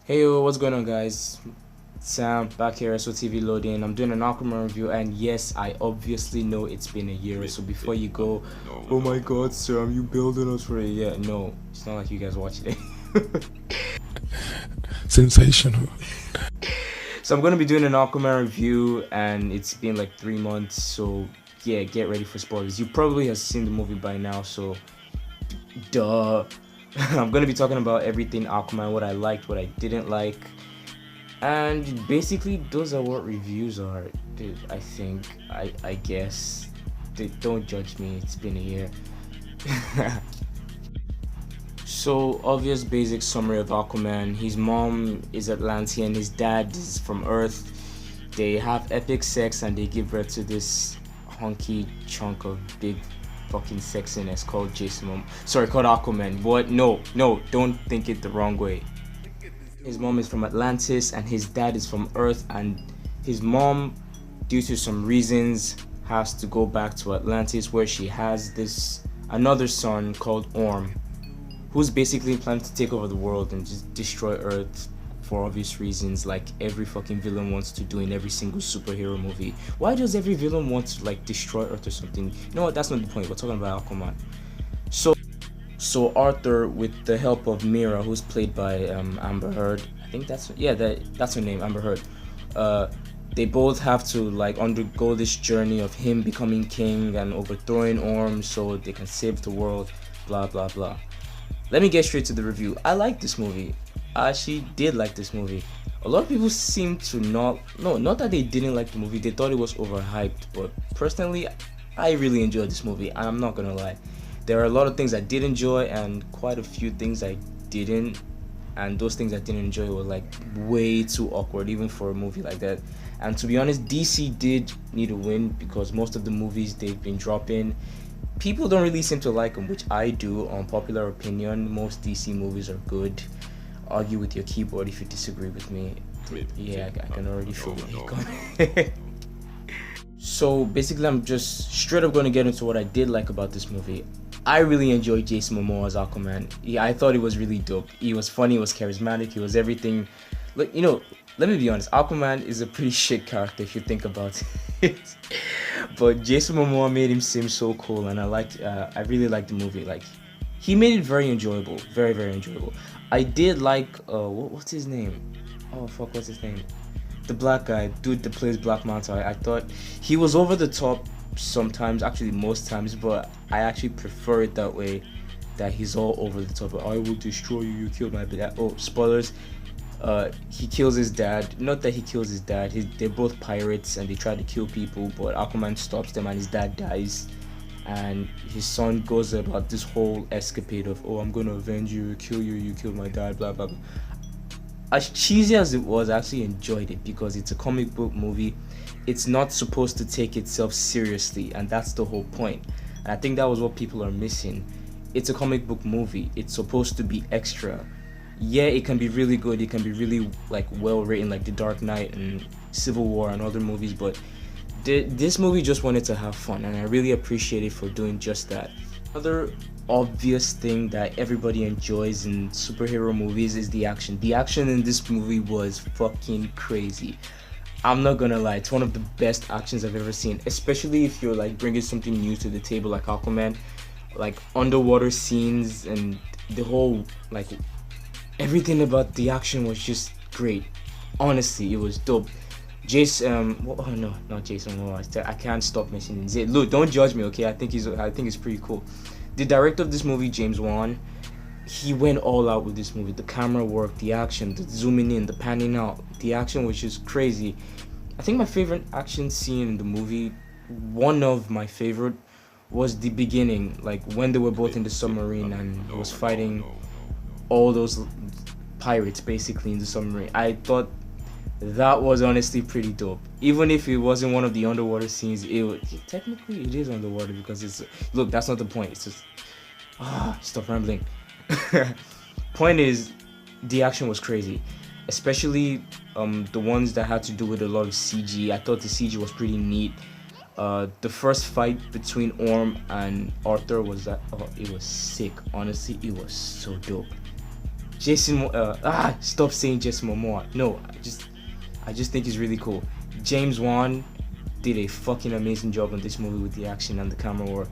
Hey yo, what's going on guys? Sam back here, SOTV loading. I'm doing an Aquaman review, and yes, I obviously know it's been a year. So before you go, oh my god, Sam, you building us for a year. No, it's not like you guys watched it. Sensational. So I'm gonna be doing an Aquaman review, and it's been like 3 months. So yeah, get ready for spoilers. You probably have seen the movie by now, so duh. I'm gonna be talking about everything Aquaman, what I liked, what I didn't like. And basically, those are what reviews are. Dude, I think, I guess. Don't judge me. It's been a year. So, obvious basic summary of Aquaman. His mom is Atlantean. His dad is from Earth. They have epic sex and they give birth to this hunky chunk of big fucking sexiness called called Aquaman. What? No, don't think it the wrong way. His mom is from Atlantis and his dad is from Earth, and his mom, due to some reasons, has to go back to Atlantis where she has this another son called Orm, who's basically planning to take over the world and just destroy Earth for obvious reasons, like every fucking villain wants to do in every single superhero movie. Why does every villain want to like destroy Earth or something? You know what? That's not the point. We're talking about Aquaman. So Arthur, with the help of Mira, who's played by Amber Heard, I think that's her name, Amber Heard. Uh, they both have to like undergo this journey of him becoming king and overthrowing Orm so they can save the world. Blah blah blah. Let me get straight to the review. I like this movie. I actually did like this movie. A lot of people seem to not that they didn't like the movie. They thought it was overhyped, but personally, I really enjoyed this movie. I'm not gonna lie. There are a lot of things I did enjoy and quite a few things I didn't, and those things I didn't enjoy were like way too awkward even for a movie like that. And to be honest, DC did need a win because most of the movies they've been dropping, people don't really seem to like them, which I do. On popular opinion, most DC movies are good. Argue with your keyboard if you disagree with me. Yeah, I can already feel the hate coming. So basically, I'm just straight up going to get into what I did like about this movie. I really enjoyed Jason Momoa as Aquaman. Yeah, I thought he was really dope. He was funny, he was charismatic, he was everything. Like, let me be honest, Aquaman is a pretty shit character if you think about it. But Jason Momoa made him seem so cool, and I really liked the movie. Like, he made it very enjoyable, very very enjoyable. I did like what's his name? Oh fuck, what's his name? The black guy, dude that plays Black Manta. I thought he was over the top sometimes, actually most times, but I actually prefer it that way. That he's all over the top. I will destroy you. You killed my dad. Oh, spoilers. He kills his dad. Not that he kills his dad. They're both pirates and they try to kill people, but Aquaman stops them and his dad dies. And his son goes about this whole escapade of, oh, I'm gonna avenge you, kill you, you killed my dad, blah blah blah. As cheesy as it was, I actually enjoyed it because it's a comic book movie. It's not supposed to take itself seriously, and that's the whole point. And I think that was what people are missing. It's a comic book movie. It's supposed to be extra. Yeah, it can be really good. It can be really like well written, like The Dark Knight and Civil War and other movies. But this movie just wanted to have fun, and I really appreciate it for doing just that. Another obvious thing that everybody enjoys in superhero movies is the action. The action in this movie was fucking crazy. I'm not gonna lie, it's one of the best actions I've ever seen, especially if you're like bringing something new to the table like Aquaman, like underwater scenes and the whole like everything about the action was just great. Honestly, it was dope. Oh no, not Jason. No, I can't stop mentioning it. Look, don't judge me, okay? I think it's pretty cool. The director of this movie, James Wan, he went all out with this movie. The camera work, the action, the zooming in, the panning out, the action was just crazy. I think my favorite action scene in the movie, one of my favorite, was the beginning, like when they were both in the submarine and was fighting all those pirates basically in the submarine. I thought that was honestly pretty dope. Even if it wasn't one of the underwater scenes, technically it is underwater because it's look. That's not the point. It's just stop rambling. Point is, the action was crazy, especially the ones that had to do with a lot of CG. I thought the CG was pretty neat. The first fight between Orm and Arthur it was sick. Honestly, it was so dope. Stop saying Jason Momoa. No, I just think he's really cool. James Wan did a fucking amazing job on this movie with the action and the camera work.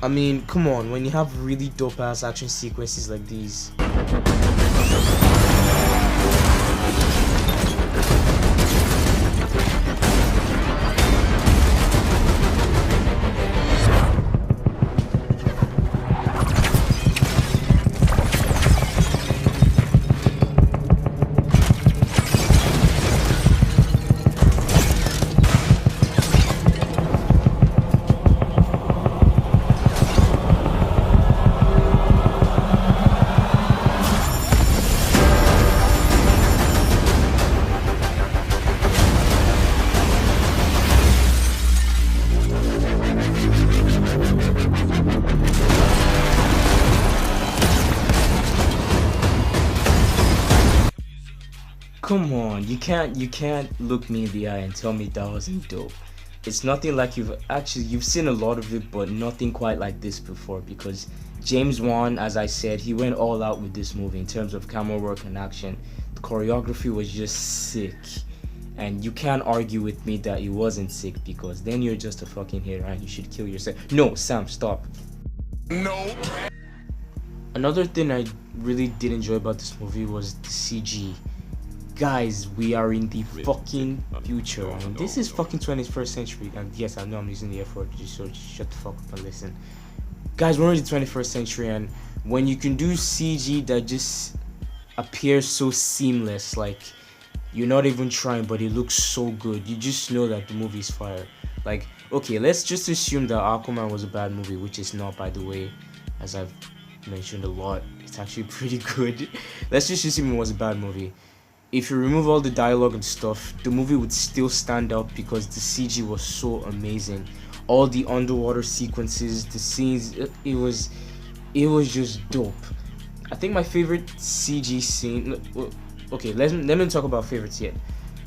I mean, come on, when you have really dope ass action sequences like these. Come on, you can't look me in the eye and tell me that wasn't dope. It's nothing like you've seen a lot of it, but nothing quite like this before, because James Wan, as I said, he went all out with this movie in terms of camera work and action. The choreography was just sick. And you can't argue with me that it wasn't sick, because then you're just a fucking hater and you should kill yourself. No, Sam, stop. No. Another thing I really did enjoy about this movie was the CG. Guys, we are in the fucking future. I mean, this is fucking 21st century. And yes, I know I'm using the F word, so shut the fuck up and listen. Guys, we're in the 21st century, and when you can do CG that just appears so seamless, like you're not even trying, but it looks so good, you just know that the movie's fire. Like, okay, let's just assume that Aquaman was a bad movie, which is not, by the way, as I've mentioned a lot. It's actually pretty good. Let's just assume it was a bad movie. If you remove all the dialogue and stuff, the movie would still stand out because the CG was so amazing. All the underwater sequences, the scenes, it was just dope. I think my favorite CG scene. Okay, let me talk about favorites yet.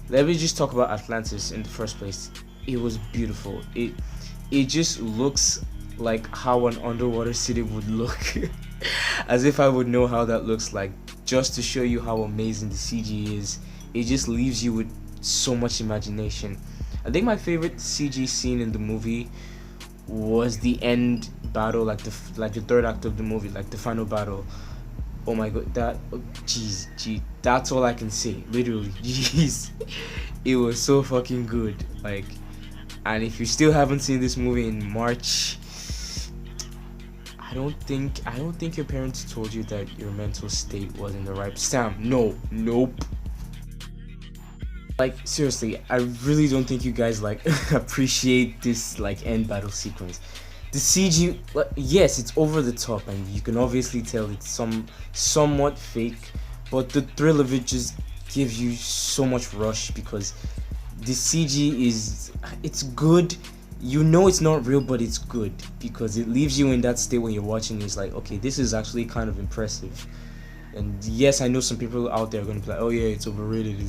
Let me just talk about Atlantis in the first place. It was beautiful. It just looks like how an underwater city would look, as if I would know how that looks like. Just to show you how amazing the CG is, it just leaves you with so much imagination. I think my favorite CG scene in the movie was the end battle, like the third act of the movie, like the final battle. Oh my god, that's all I can say. Literally, jeez, it was so fucking good. Like, and if you still haven't seen this movie in March, I don't think your parents told you that your mental state was in the right. Sam, nope. Like, seriously, I really don't think you guys like appreciate this like end battle sequence. The CG, yes, it's over the top, and you can obviously tell it's somewhat fake, but the thrill of it just gives you so much rush because the CG it's good. You know it's not real, but it's good because it leaves you in that state when you're watching. It's like, okay, this is actually kind of impressive. And yes, I know some people out there are going to be like, oh yeah, it's overrated.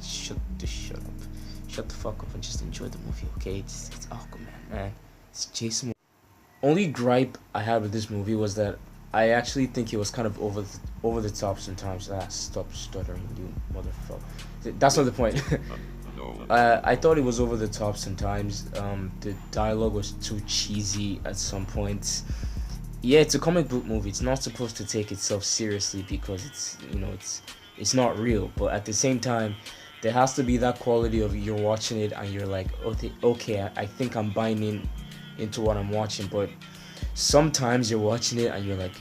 Shut the fuck up and just enjoy the movie, okay? It's Aquaman, man. It's Jason. Only gripe I had with this movie was that I actually think it was kind of over the top sometimes. Stop stuttering, you motherfucker. That's not the point. I thought it was over the top sometimes. The dialogue was too cheesy at some points. Yeah, it's a comic book movie. It's not supposed to take itself seriously because it's not real. But at the same time, there has to be that quality of you're watching it and you're like, okay, I think I'm buying into what I'm watching. But sometimes you're watching it and you're like,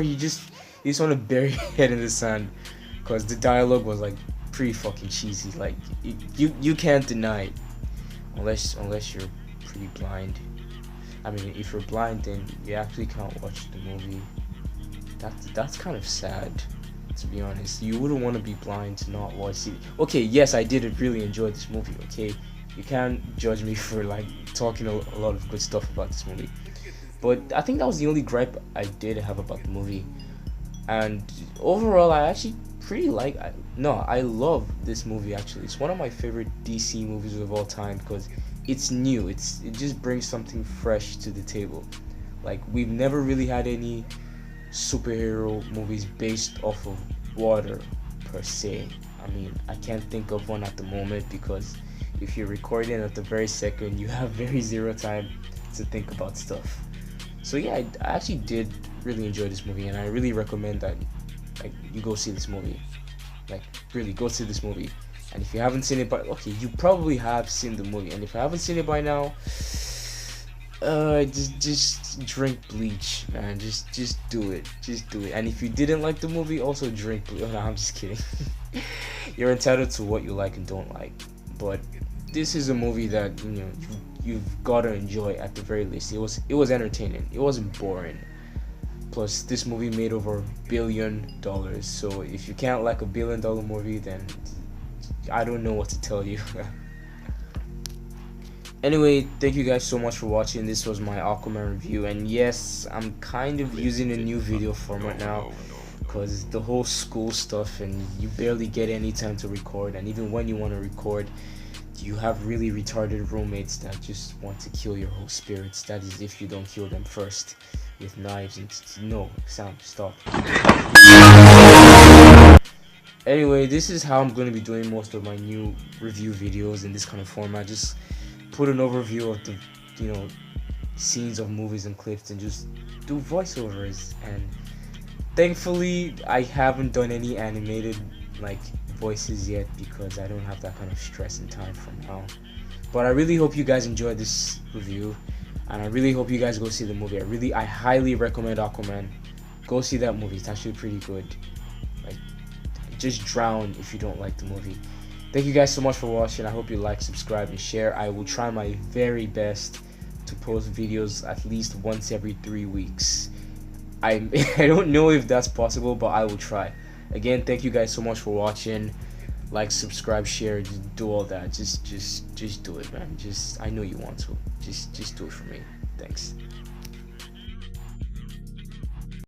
you just want to bury your head in the sand because the dialogue was like pretty fucking cheesy. Like you can't deny it unless you're pretty blind. I mean, if you're blind, then you actually can't watch the movie. That's kind of sad, to be honest. You wouldn't want to be blind to not watch it. Okay, yes, I did really enjoy this movie. Okay, you can't judge me for like talking a lot of good stuff about this movie. But I think that was the only gripe I did have about the movie. And overall, I actually I love this movie. Actually, it's one of my favorite DC movies of all time because it's new. It just brings something fresh to the table. Like, we've never really had any superhero movies based off of water per se. I mean, I can't think of one at the moment because if you're recording at the very second, you have very zero time to think about stuff. So yeah, I actually did really enjoy this movie, and I really recommend that like you go see this movie. Like really go see this movie. And if you haven't seen it by okay, you probably have seen the movie, and if you haven't seen it by now, just drink bleach, man. Just do it. Just do it. And if you didn't like the movie, also drink bleach. Oh, no, I'm just kidding. You're entitled to what you like and don't like. But this is a movie that you've gotta enjoy at the very least. It was entertaining. It wasn't boring. Plus, this movie made over $1 billion. So if you can't like $1 billion movie, then I don't know what to tell you. Anyway, thank you guys so much for watching. This was my Aquaman review, and yes, I'm kind of using a new video format now because the whole school stuff, and you barely get any time to record, and even when you want to record, you have really retarded roommates that just want to kill your whole spirits. That is if you don't kill them first with knives. And no, Sam, stop. Anyway, this is how I'm going to be doing most of my new review videos in this kind of format. Just put an overview of the scenes of movies and clips, and just do voiceovers. And thankfully I haven't done any animated like voices yet because I don't have that kind of stress and time from now. But I really hope you guys enjoyed this review, and I really hope you guys go see the movie. I highly recommend Aquaman. Go see that movie. It's actually pretty good. Like, just drown if you don't like the movie. Thank you guys so much for watching. I hope you like, subscribe, and share. I will try my very best to post videos at least once every 3 weeks. I don't know if that's possible, but I will try. Again, thank you guys so much for watching. Like, subscribe, share, just do all that. Just do it, man. I know you want to. Just do it for me. Thanks.